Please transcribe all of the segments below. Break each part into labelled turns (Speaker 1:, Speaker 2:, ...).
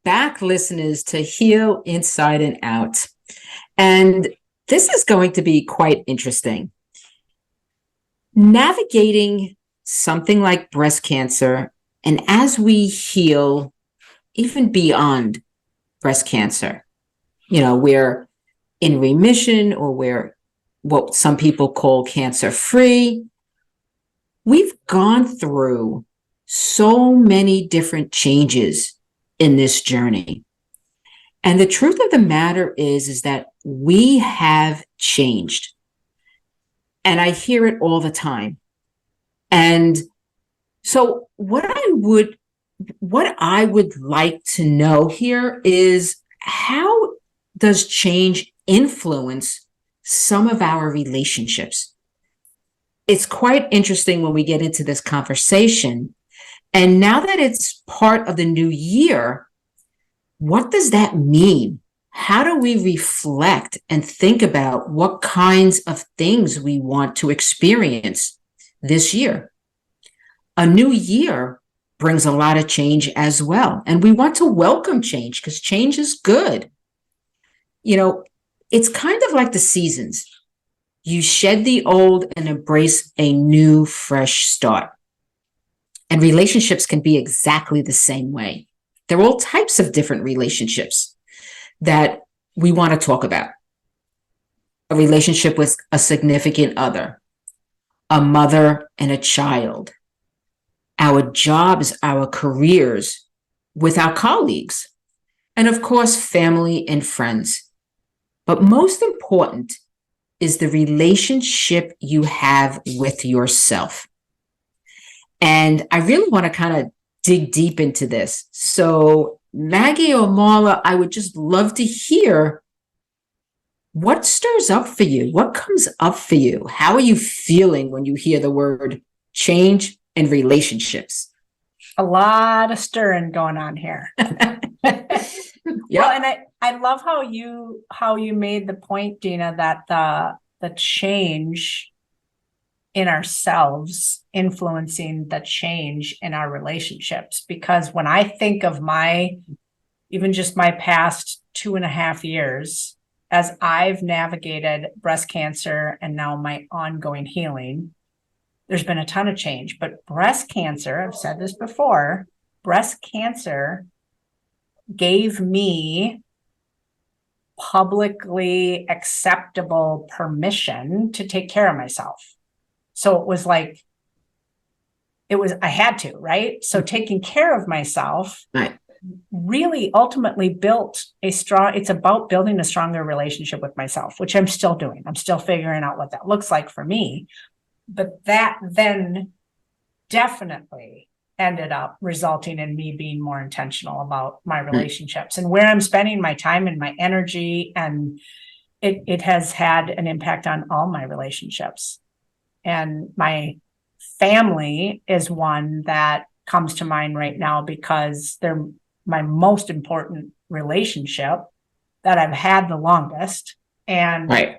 Speaker 1: back, listeners, to Heal Inside and Out. And this is going to be quite interesting. Navigating something like breast cancer, and as we heal, even beyond breast cancer, we're in remission, or we're what some people call cancer-free. We've gone through so many different changes in this journey. And the truth of the matter is that we have changed. And I hear it all the time. And so what I would like to know here is, how does change influence some of our relationships? It's quite interesting when we get into this conversation. And now that it's part of the new year, what does that mean? How do we reflect and think about what kinds of things we want to experience this year? A new year brings a lot of change as well. And we want to welcome change, because change is good. It's kind of like the seasons. You shed the old and embrace a new, fresh start. And relationships can be exactly the same way. There are all types of different relationships that we want to talk about. A relationship with a significant other, a mother and a child, our jobs, our careers, with our colleagues, and of course, family and friends. But most important is the relationship you have with yourself. And I really want to kind of dig deep into this. So Maggie or Marla, I would just love to hear what stirs up for you. What comes up for you? How are you feeling when you hear the word change and relationships?
Speaker 2: A lot of stirring going on here.
Speaker 1: Yeah.
Speaker 2: Well, and I love how you made the point, Dina, that the change in ourselves influencing the change in our relationships. Because when I think of even just my past 2.5 years, as I've navigated breast cancer and now my ongoing healing, there's been a ton of change. But breast cancer, I've said this before, breast cancer gave me publicly acceptable permission to take care of myself. So it was like, I had to, right? So taking care of myself,
Speaker 1: right,
Speaker 2: really ultimately it's about building a stronger relationship with myself, which I'm still doing. I'm still figuring out what that looks like for me. But that then definitely ended up resulting in me being more intentional about my relationships and where I'm spending my time and my energy. And it has had an impact on all my relationships. And my family is one that comes to mind right now, because they're my most important relationship that I've had the longest. And
Speaker 1: right.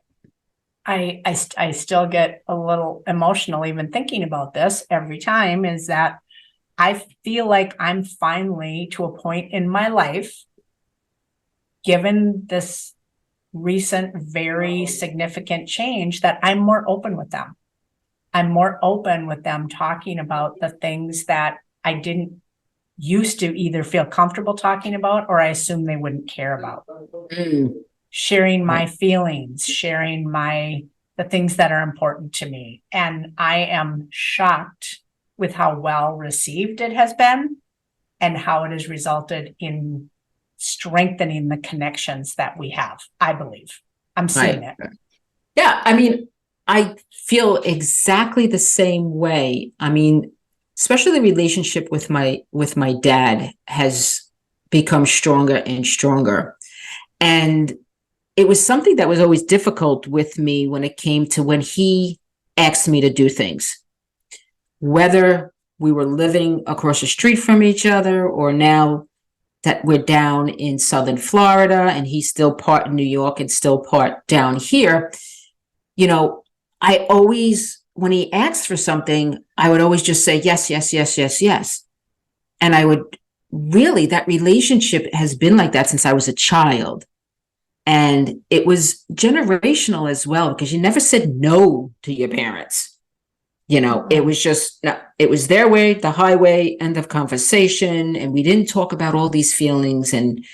Speaker 2: I still get a little emotional even thinking about this every time, is that I feel like I'm finally to a point in my life, given this recent, very significant change, that I'm more open with them. I'm more open with them talking about the things that I didn't used to either feel comfortable talking about, or I assumed they wouldn't care about. Sharing my feelings, sharing the things that are important to me. And I am shocked with how well received it has been, and how it has resulted in strengthening the connections that we have. I believe I'm seeing it.
Speaker 1: Yeah. I mean, I feel exactly the same way. I mean, especially the relationship with my dad has become stronger and stronger. And it was something that was always difficult with me when it came to when he asked me to do things, whether we were living across the street from each other, or now that we're down in Southern Florida and he's still part in New York and still part down here. I always, when he asked for something, I would always just say, yes, yes, yes, yes, yes. And I would really that relationship has been like that since I was a child. And it was generational as well, because you never said no to your parents. It was just, no, it was their way, the highway, end of conversation. And we didn't talk about all these feelings. And,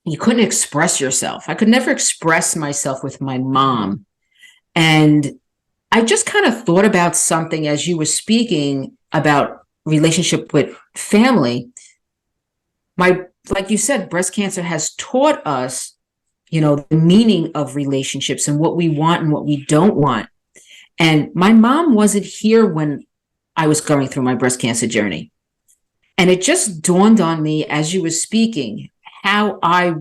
Speaker 1: you couldn't express yourself. I could never express myself with my mom. And I just kind of thought about something as you were speaking about relationship with family. Like you said, breast cancer has taught us, the meaning of relationships and what we want and what we don't want. And my mom wasn't here when I was going through my breast cancer journey. And it just dawned on me as you were speaking how I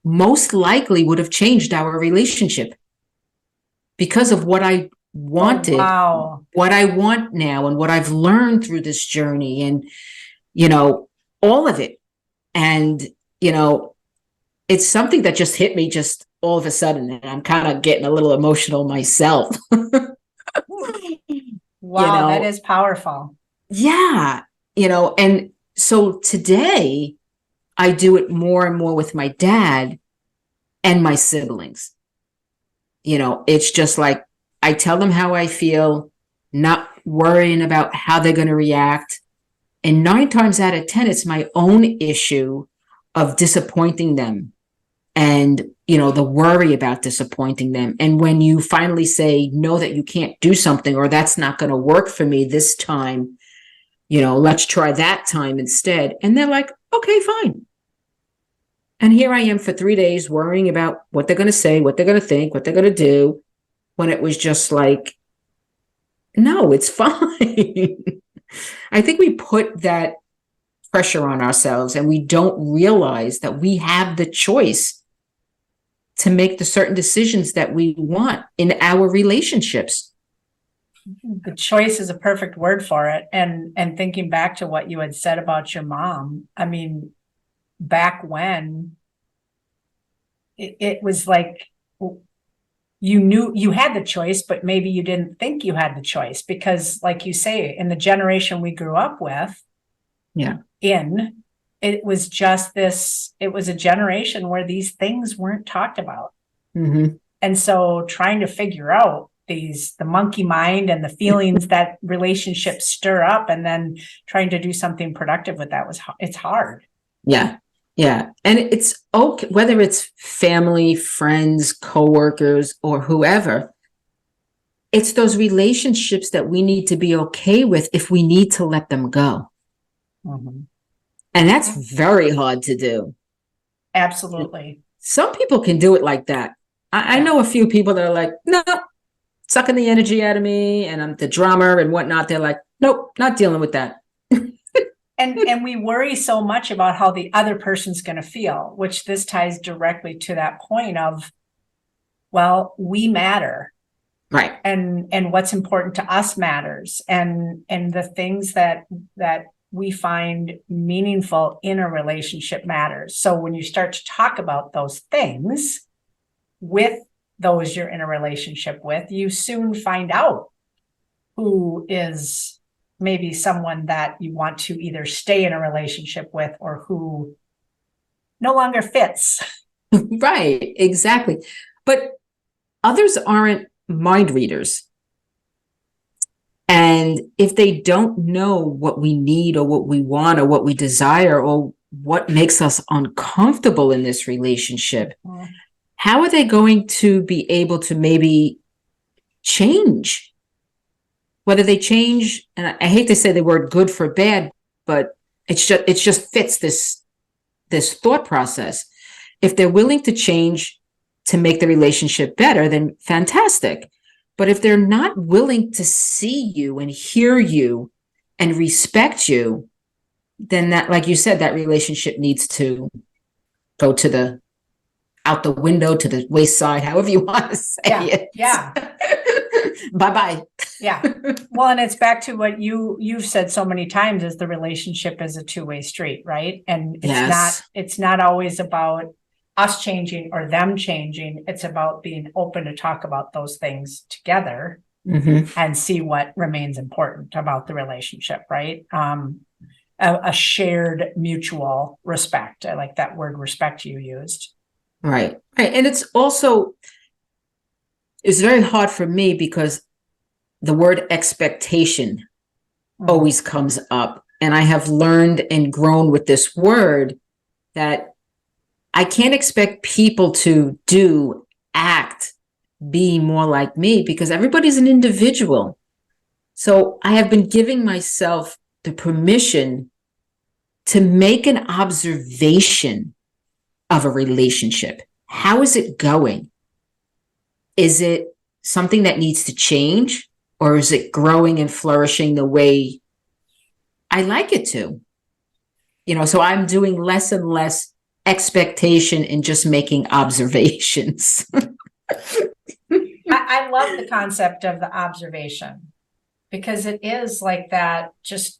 Speaker 1: most likely would have changed our relationship because of what I wanted, what I want now, and what I've learned through this journey, and, all of it. And, it's something that just hit me just all of a sudden. And I'm kind of getting a little emotional myself.
Speaker 2: Wow, that is powerful.
Speaker 1: Yeah. And so today I do it more and more with my dad and my siblings. It's just like, I tell them how I feel, not worrying about how they're going to react. And 9 times out of 10, it's my own issue of disappointing them. And, the worry about disappointing them. And when you finally say, no, that you can't do something, or that's not going to work for me this time, let's try that time instead. And they're like, okay, fine. And here I am for 3 days worrying about what they're going to say, what they're going to think, what they're going to do, when it was just like, no, it's fine. I think we put that pressure on ourselves, and we don't realize that we have the choice to make the certain decisions that we want in our relationships.
Speaker 2: The choice is a perfect word for it. And thinking back to what you had said about your mom, I mean, back when it was like, you knew you had the choice, but maybe you didn't think you had the choice, because like you say, in the generation we grew up with, it was just it was a generation where these things weren't talked about.
Speaker 1: Mm-hmm.
Speaker 2: And so trying to figure out the monkey mind and the feelings that relationships stir up, and then trying to do something productive with that it's hard.
Speaker 1: Yeah. Yeah. And it's okay, whether it's family, friends, coworkers, or whoever, it's those relationships that we need to be okay with if we need to let them go.
Speaker 2: Mm-hmm.
Speaker 1: And that's very hard to do.
Speaker 2: Absolutely.
Speaker 1: Some people can do it like that. I know a few people that are like, no, sucking the energy out of me, and I'm the drama and whatnot. They're like, nope, not dealing with that.
Speaker 2: And we worry so much about how the other person's going to feel, which this ties directly to that point of, well, we matter.
Speaker 1: Right.
Speaker 2: And what's important to us matters. And the things that we find meaningful in a relationship matters. So when you start to talk about those things with those you're in a relationship with, you soon find out who is maybe someone that you want to either stay in a relationship with, or who no longer fits.
Speaker 1: Right, exactly. But others aren't mind readers. And if they don't know what we need, or what we want, or what we desire, or what makes us uncomfortable in this relationship, how are they going to be able to maybe change? Whether they change, and I hate to say the word good for bad, but it just fits this thought process. If they're willing to change to make the relationship better, then fantastic. But if they're not willing to see you and hear you and respect you, then that, like you said, that relationship needs to go out the window, to the wayside, however you want to say it.
Speaker 2: Yeah.
Speaker 1: Bye-bye.
Speaker 2: Yeah. Well, and it's back to what you've said so many times, is the relationship is a two-way street, right? And it's not always about us changing or them changing. It's about being open to talk about those things together, and see what remains important about the relationship, right? a shared mutual respect. I like that word respect you used.
Speaker 1: Right. Right. And it's very hard for me because the word expectation always comes up. And I have learned and grown with this word that I can't expect people to act, be more like me, because everybody's an individual. So I have been giving myself the permission to make an observation of a relationship. How is it going? Is it something that needs to change, or is it growing and flourishing the way I like it to? So I'm doing less and less expectation and just making observations.
Speaker 2: I love the concept of the observation, because it is like that, just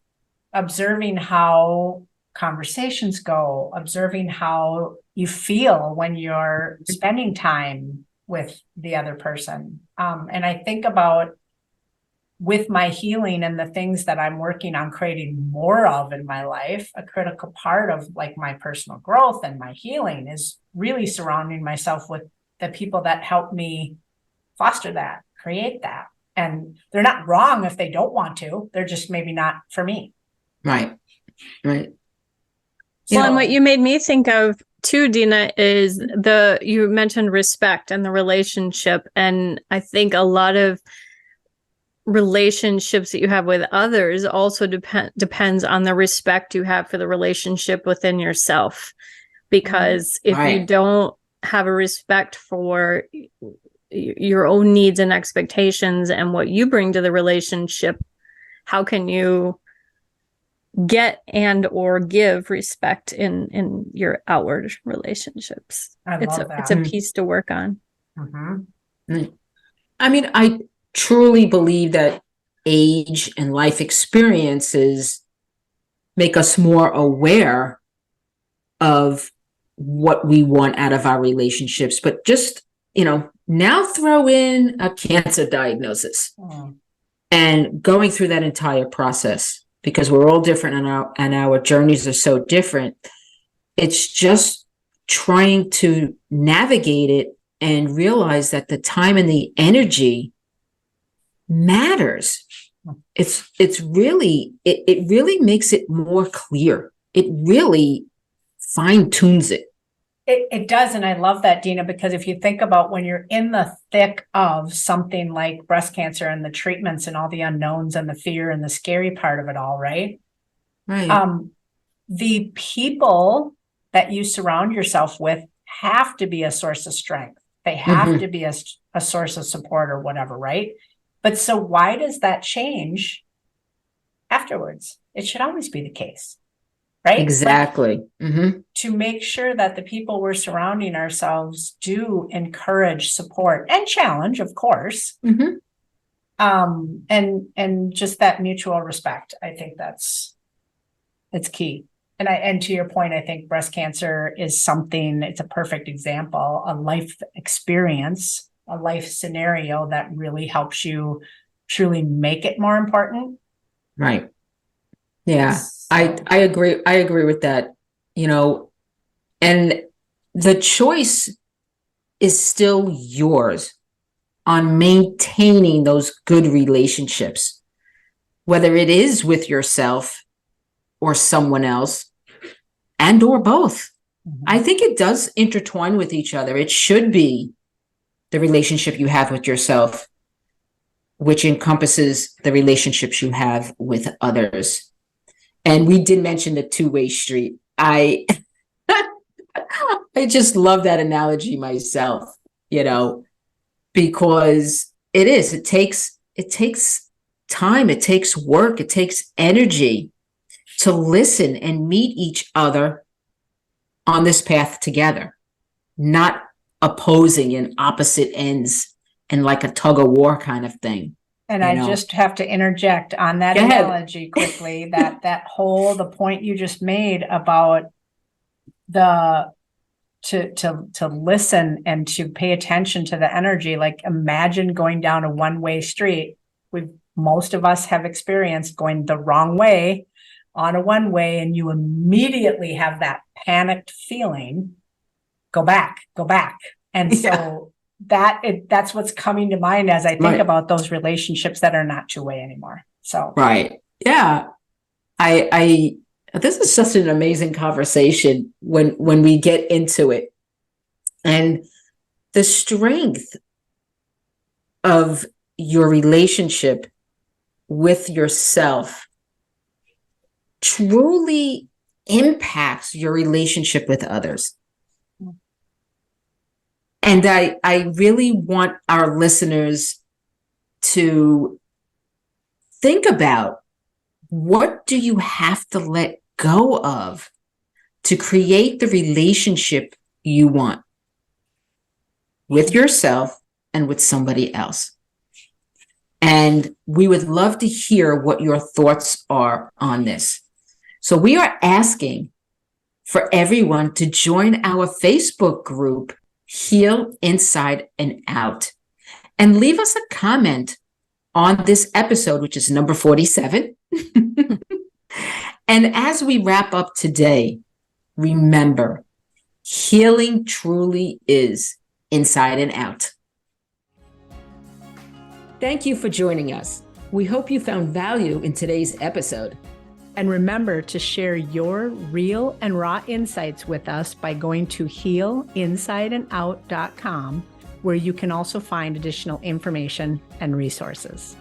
Speaker 2: observing how conversations go, observing how you feel when you're spending time with the other person. And I think about, with my healing and the things that I'm working on creating more of in my life, a critical part of like my personal growth and my healing is really surrounding myself with the people that help me foster that, create that. And they're not wrong if they don't want to, they're just maybe not for me.
Speaker 1: Right. Right.
Speaker 3: Well, and what you made me think of too, Dina, is you mentioned respect and the relationship. And I think a lot of relationships that you have with others also depends on the respect you have for the relationship within yourself. Because if you don't have a respect for your own needs and expectations and what you bring to the relationship, how can you get and or give respect in your outward relationships? It's a piece to work on.
Speaker 2: Mm-hmm.
Speaker 1: I mean, I truly believe that age and life experiences make us more aware of what we want out of our relationships. But just, now throw in a cancer diagnosis and going through that entire process, because we're all different and our journeys are so different. It's just trying to navigate it and realize that the time and the energy matters. It really makes it more clear. It really fine tunes it.
Speaker 2: It does. And I love that, Dina, because if you think about when you're in the thick of something like breast cancer and the treatments and all the unknowns and the fear and the scary part of it all, right?
Speaker 1: Right.
Speaker 2: The people that you surround yourself with have to be a source of strength. They have to be a source of support or whatever, right? But so why does that change afterwards? It should always be the case. Right?
Speaker 1: Exactly.
Speaker 2: To make sure that the people we're surrounding ourselves do encourage, support, and challenge, of course. And just that mutual respect. I think it's key. And to your point, I think breast cancer is it's a perfect example, a life experience, a life scenario that really helps you truly make it more important.
Speaker 1: Right. Yeah. I agree. I agree with that, and the choice is still yours on maintaining those good relationships, whether it is with yourself or someone else and or both. I think it does intertwine with each other. It should be the relationship you have with yourself, which encompasses the relationships you have with others. And we did mention the two-way street. I just love that analogy myself, because it takes time, it takes work, it takes energy to listen and meet each other on this path together, not opposing in opposite ends and like a tug of war kind of thing.
Speaker 2: And I just have to interject on that analogy quickly, the point you just made about to listen and to pay attention to the energy. Like, imagine going down a one-way street. Most of us have experienced going the wrong way on a one-way and you immediately have that panicked feeling, go back. And so that's what's coming to mind as I think about those relationships that are not two-way anymore. So
Speaker 1: right. Yeah. I this is such an amazing conversation when we get into it. And the strength of your relationship with yourself truly impacts your relationship with others. And I really want our listeners to think about, what do you have to let go of to create the relationship you want with yourself and with somebody else? And we would love to hear what your thoughts are on this. So we are asking for everyone to join our Facebook group, Heal Inside and Out, and leave us a comment on this episode, which is number 47. And as we wrap up today, remember, healing truly is inside and out. Thank you for joining us. We hope you found value in today's episode.
Speaker 2: And remember to share your real and raw insights with us by going to healinsideandout.com, where you can also find additional information and resources.